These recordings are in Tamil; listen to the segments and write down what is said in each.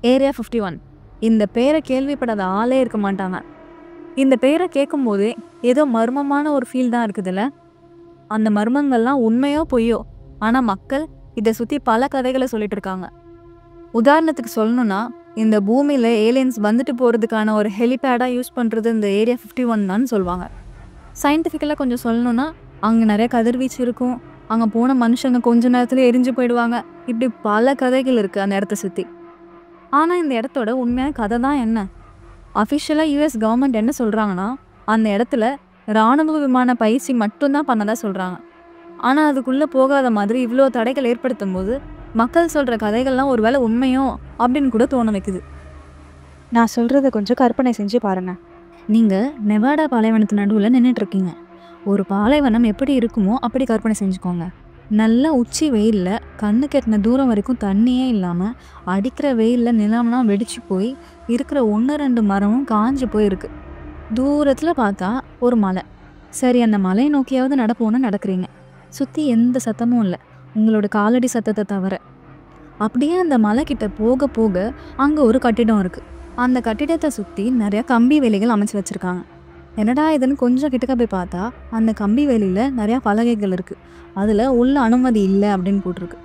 ஏரியா 51. இந்த பேரை கேள்விப்படாத ஆளே இருக்க மாட்டாங்க. இந்த பேரை கேட்கும்போதே ஏதோ மர்மமான ஒரு ஃபீல் தான் இருக்குதுல்ல. அந்த மர்மங்கள்லாம் உண்மையோ பொய்யோ, ஆனால் மக்கள் இதை சுற்றி பல கதைகளை சொல்லிட்டு இருக்காங்க. உதாரணத்துக்கு சொல்லணும்னா, இந்த பூமியில் ஏலியன்ஸ் வந்துட்டு போகிறதுக்கான ஒரு ஹெலிபேடாக யூஸ் பண்ணுறது இந்த ஏரியா 51 தான் சொல்லுவாங்க. சயின்டிஃபிக்கலாக கொஞ்சம் சொல்லணும்னா, அங்கே நிறைய கதிர்வீச்சு இருக்கும், அங்கே போன மனுஷங்க கொஞ்ச நேரத்தில் எரிஞ்சு போயிடுவாங்க. இப்படி பல கதைகள் இருக்குது அந்த இடத்த சுற்றி. ஆனால் இந்த இடத்தோட உண்மையான கதை தான் என்ன? அஃபிஷியலாக யூஎஸ் கவர்மெண்ட் என்ன சொல்கிறாங்கன்னா, அந்த இடத்துல இராணுவ விமான பயிற்சி மட்டும்தான் பண்ணதாக சொல்கிறாங்க. ஆனால் அதுக்குள்ளே போகாத மாதிரி இவ்வளோ தடைகள் ஏற்படுத்தும் போது மக்கள் சொல்கிற கதைகள்லாம் ஒரு வேளை உண்மையோ அப்படின்னு கூட தோண வைக்குது. நான் சொல்கிறத கொஞ்சம் கற்பனை செஞ்சு பாருங்கள். நீங்கள் நெவாடா பாலைவனத்து நடுவில் நின்றுட்டுருக்கீங்க. ஒரு பாலைவனம் எப்படி இருக்குமோ அப்படி கற்பனை செஞ்சுக்கோங்க. நல்லா உச்சி வெயிலில் கண்ணு கெட்டின தூரம் வரைக்கும் தண்ணியே இல்லாமல் அடிக்கிற வெயிலில் நிலம்லாம் வெடிச்சு போய் இருக்கிற 1-2 மரமும் காஞ்சு போயிருக்கு. தூரத்தில் பார்த்தா ஒரு மலை. சரி, அந்த மலையை நோக்கியாவது நடப்போன்னு நடக்கிறீங்க. சுற்றி எந்த சத்தமும் இல்லை, உங்களோட காலடி சத்தத்தை தவிர. அப்படியே அந்த மலை கிட்ட போக போக அங்கே ஒரு கட்டிடம் இருக்குது. அந்த கட்டிடத்தை சுற்றி நிறையா கம்பி வேலிகள் அமைச்சு வச்சுருக்காங்க. என்னடா இதுன்னு கொஞ்சம் கிட்டக்க போய் பார்த்தா அந்த கம்பி வேலியில் நிறையா பலகைகள் இருக்குது. அதில் உள்ள அனுமதி இல்லை அப்படின்னு போட்டிருக்கு.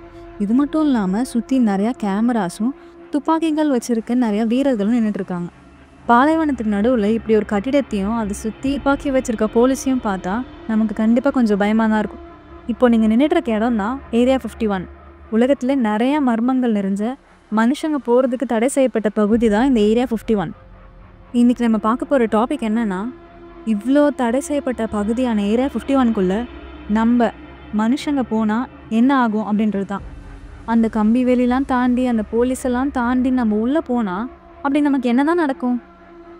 இது மட்டும் இல்லாமல் சுற்றி நிறையா கேமராஸும் துப்பாக்கிகள் வச்சுருக்க நிறையா வீரர்களும் நின்றுட்டுருக்காங்க. பாலைவனத்துக்கு நடுவில் இப்படி ஒரு கட்டிடத்தையும் அதை சுற்றி துப்பாக்கி வச்சுருக்க போலீஸையும் பார்த்தா நமக்கு கண்டிப்பாக கொஞ்சம் பயமாக தான் இருக்கும். இப்போ நீங்கள் நின்றுட்டுருக்க இடம் தான் ஏரியா 51. உலகத்தில் நிறையா மர்மங்கள் நிறைஞ்ச மனுஷங்க போகிறதுக்கு தடை செய்யப்பட்ட பகுதி தான் இந்த ஏரியா 51. இன்றைக்கி நம்ம பார்க்க போகிற டாபிக் என்னென்னா, இவ்வளோ தடை செய்யப்பட்ட பகுதியான ஏரியா 51க்குள்ளே நம்ம மனுஷங்க போனால் என்ன ஆகும் அப்படின்றது தான். அந்த கம்பி வேலிலாம் தாண்டி அந்த போலீஸெல்லாம் தாண்டி நம்ம உள்ளே போனால் அப்படி நமக்கு என்ன தான் நடக்கும்?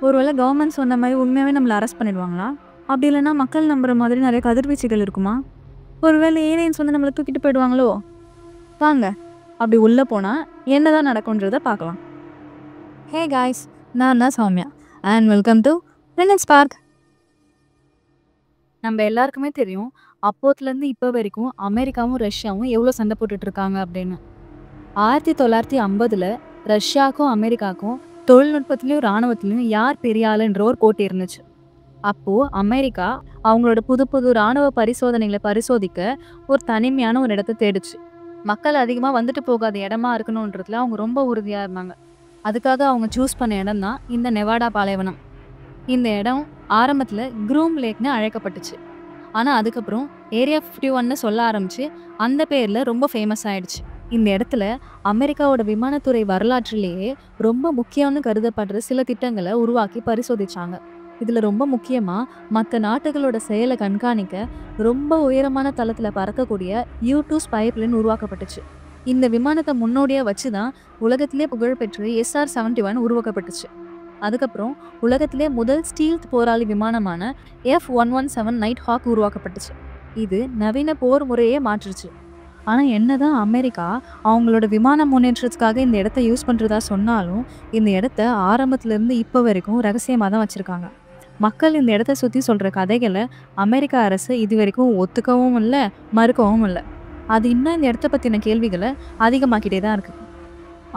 ஒருவேளை கவர்மெண்ட் சொன்ன மாதிரி உண்மையாகவே நம்மளை அரெஸ்ட் பண்ணிடுவாங்களா? அப்படி இல்லைன்னா மக்கள் நம்புகிற மாதிரி நிறைய கதிர்வீச்சுகள் இருக்குமா? ஒருவேளை ஏலியன்ஸ் வந்து நம்மளை தூக்கிட்டு போயிடுவாங்களோ? வாங்க அப்படி உள்ளே போனால் என்ன தான் நடக்கும்ன்றதை பார்க்கலாம். ஹே காய்ஸ், நான் தான் Soumya and welcome to Reliance park. நம்ம எல்லாருக்குமே தெரியும், அப்போத்துலேருந்து இப்போ வரைக்கும் அமெரிக்காவும் ரஷ்யாவும் எவ்வளோ சண்டை போட்டுட்ருக்காங்க அப்படின்னு. 1950 ரஷ்யாவுக்கும் அமெரிக்காவுக்கும் தொழில்நுட்பத்துலேயும் இராணுவத்துலேயும் யார் பெரிய ஆளுன்ற ஒரு போட்டி இருந்துச்சு. அப்போது அமெரிக்கா அவங்களோட புது புது இராணுவ பரிசோதனைகளை பரிசோதிக்க ஒரு தனிமையான ஒரு இடத்த தேடிச்சு. மக்கள் அதிகமாக வந்துட்டு போகாத இடமா இருக்கணுன்றதுல அவங்க ரொம்ப உறுதியாக இருந்தாங்க. அதுக்காக அவங்க சூஸ் பண்ண இடம் தான் இந்த நெவாடா பாலைவனம். இந்த இடம் ஆரம்பத்தில் க்ரூம் லேக்னு அழைக்கப்பட்டுச்சு. ஆனால் அதுக்கப்புறம் ஏரியா 51ன்னு சொல்ல ஆரம்பித்து அந்த பேரில் ரொம்ப ஃபேமஸ் ஆகிடுச்சு. இந்த இடத்துல அமெரிக்காவோட விமானத்துறை வரலாற்றிலேயே ரொம்ப முக்கியம்னு கருதப்படுற சில திட்டங்களை உருவாக்கி பரிசோதிச்சாங்க. இதில் ரொம்ப முக்கியமாக மற்ற நாட்டுகளோட செயலை கண்காணிக்க ரொம்ப உயரமான தளத்தில் பறக்கக்கூடிய U2 ஸ்பைப்லைன் உருவாக்கப்பட்டுச்சு. இந்த விமானத்தை முன்னோடியாக வச்சு தான் உலகத்திலே புகழ்பெற்ற SR-71 உருவாக்கப்பட்டுச்சு. அதுக்கப்புறம் உலகத்திலே முதல் ஸ்டீல்த் போராளி விமானமான F-117 நைட் ஹாக் உருவாக்கப்பட்டுச்சு. இது நவீன போர் முறையே மாற்றுச்சு. ஆனால் என்னதான் அமெரிக்கா அவங்களோட விமான முன்னேற்றத்துக்காக இந்த இடத்த யூஸ் பண்ணுறதா சொன்னாலும் இந்த இடத்த ஆரம்பத்துலேருந்து இப்போ வரைக்கும் ரகசியமாக தான் வச்சுருக்காங்க. மக்கள் இந்த இடத்த சுற்றி சொல்கிற கதைகளை அமெரிக்க அரசு இது வரைக்கும் ஒத்துக்கவும் இல்லை, மறுக்கவும் இல்லை. அது இன்னும் இந்த இடத்த பற்றின கேள்விகளை அதிகமாக்கிட்டே தான் இருக்குது.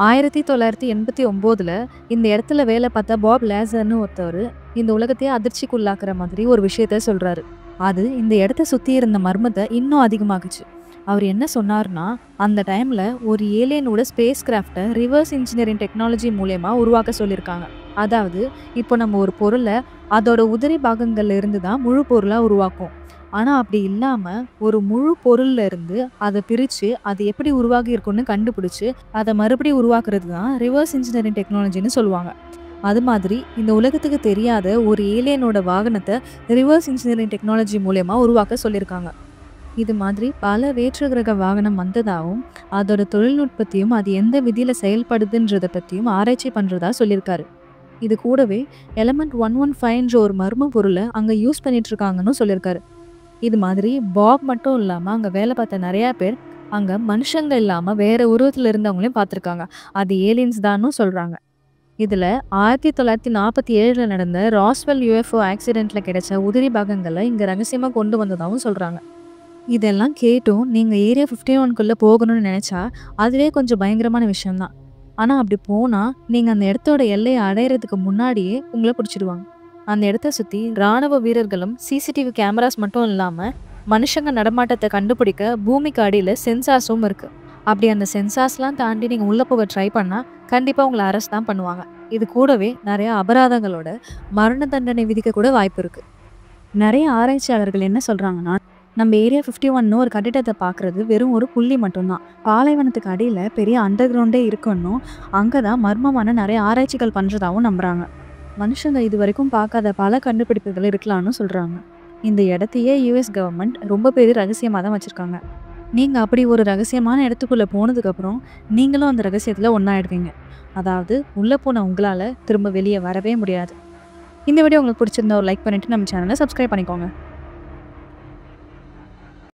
1989 இந்த இடத்துல வேலை பார்த்த பாப் லேசர்னு ஒருத்தவர் இந்த உலகத்தையே அதிர்ச்சிக்குள்ளாக்குற மாதிரி ஒரு விஷயத்த சொல்கிறாரு. அது இந்த இடத்த சுற்றி இருந்த மர்மத்தை இன்னும் அதிகமாகுச்சு. அவர் என்ன சொன்னார்னா, அந்த டைமில் ஒரு ஏலியனோட ஸ்பேஸ் கிராஃப்டை ரிவர்ஸ் இன்ஜினியரிங் டெக்னாலஜி மூலயமா உருவாக்க சொல்லியிருக்காங்க. அதாவது இப்போ நம்ம ஒரு பொருளை அதோட உதிரி பாகங்கள்ல இருந்து தான் முழு பொருளாக உருவாக்கும். ஆனால் அப்படி இல்லாமல் ஒரு முழு பொருளில் இருந்து அதை பிரித்து அது எப்படி உருவாகி இருக்குன்னு கண்டுபிடிச்சி அதை மறுபடியும் உருவாக்குறது தான் ரிவர்ஸ் இன்ஜினியரிங் டெக்னாலஜின்னு சொல்லுவாங்க. அது மாதிரி இந்த உலகத்துக்கு தெரியாத ஒரு ஏலியனோட வாகனத்தை ரிவர்ஸ் இன்ஜினியரிங் டெக்னாலஜி மூலயமா உருவாக்க சொல்லியிருக்காங்க. இது மாதிரி பல வேற்று கிரக வாகனம் வந்ததாகவும் அதோட தொழில்நுட்பத்தையும் அது எந்த விதியில் செயல்படுதுன்றதை பற்றியும் ஆராய்ச்சி பண்ணுறதா சொல்லியிருக்காரு. இது கூடவே எலமெண்ட் 115 ஒரு மர்ம பொருளை அங்கே யூஸ் பண்ணிகிட்ருக்காங்கன்னு சொல்லியிருக்காரு. இது மாதிரி பாப் மட்டும் இல்லாமல் அங்கே வேலை பார்த்த நிறையா பேர் அங்கே மனுஷங்க இல்லாமல் வேறு உருவத்தில் இருந்தவங்களையும் பார்த்துருக்காங்க. அது ஏலியன்ஸ் தான்னு சொல்கிறாங்க. இதில் 1947 நடந்த ராஸ்வெல் UFO ஆக்சிடெண்ட்டில் கிடைச்ச உதிரி பாகங்களை இங்கே ரகசியமாக கொண்டு வந்ததாகவும் சொல்கிறாங்க. இதெல்லாம் கேட்டும் நீங்கள் ஏரியா 51க்குள்ளே போகணும்னு நினச்சா அதுவே கொஞ்சம் பயங்கரமான விஷயம்தான். ஆனால் அப்படி போனால் நீங்கள் அந்த இடத்தோட எல்லையை அடையிறதுக்கு முன்னாடியே உங்களை பிடிச்சிடுவாங்க. அந்த இடத்த சுற்றி இராணுவ வீரர்களும் சிசிடிவி கேமராஸ் மட்டும் இல்லாமல் மனுஷங்க நடமாட்டத்தை கண்டுபிடிக்க பூமிக்கு அடியில் சென்சார்ஸும் இருக்குது. அப்படி அந்த சென்சார்ஸ்லாம் தாண்டி நீங்கள் உள்ளே போக ட்ரை பண்ணால் கண்டிப்பாக உங்களை அரெஸ்ட் தான் பண்ணுவாங்க. இது கூடவே நிறைய அபராதங்களோட மரண தண்டனை விதிக்க கூட வாய்ப்பு இருக்குது. நிறைய ஆராய்ச்சியாளர்கள் என்ன சொல்கிறாங்கன்னா, நம்ம ஏரியா 51 ஒரு கட்டிடத்தை பார்க்குறது வெறும் ஒரு புள்ளி மட்டும்தான். பாலைவனத்துக்கு அடியில் பெரிய அண்டர் கிரவுண்டே இருக்குன்னும் அங்கே தான் மர்மமான நிறைய ஆராய்ச்சிகள் பண்ணுறதாகவும் நம்புகிறாங்க. மனுஷங்க இது வரைக்கும் பார்க்காத பல கண்டுபிடிப்புகள் இருக்கலாம்னு சொல்கிறாங்க. இந்த இடத்தையே யூஎஸ் கவர்மெண்ட் ரொம்ப பெரிய ரகசியமாக தான் வச்சுருக்காங்க. நீங்கள் அப்படி ஒரு ரகசியமான இடத்துக்குள்ளே போனதுக்கப்புறம் நீங்களும் அந்த ரகசியத்தில் ஒன்றாயிடுவீங்க. அதாவது உள்ளே போன உங்களால் திரும்ப வெளியே வரவே முடியாது. இந்த வீடியோ உங்களுக்கு பிடிச்சிருந்தா ஒரு லைக் பண்ணிவிட்டு நம்ம சேனலை சப்ஸ்கிரைப் பண்ணிக்கோங்க.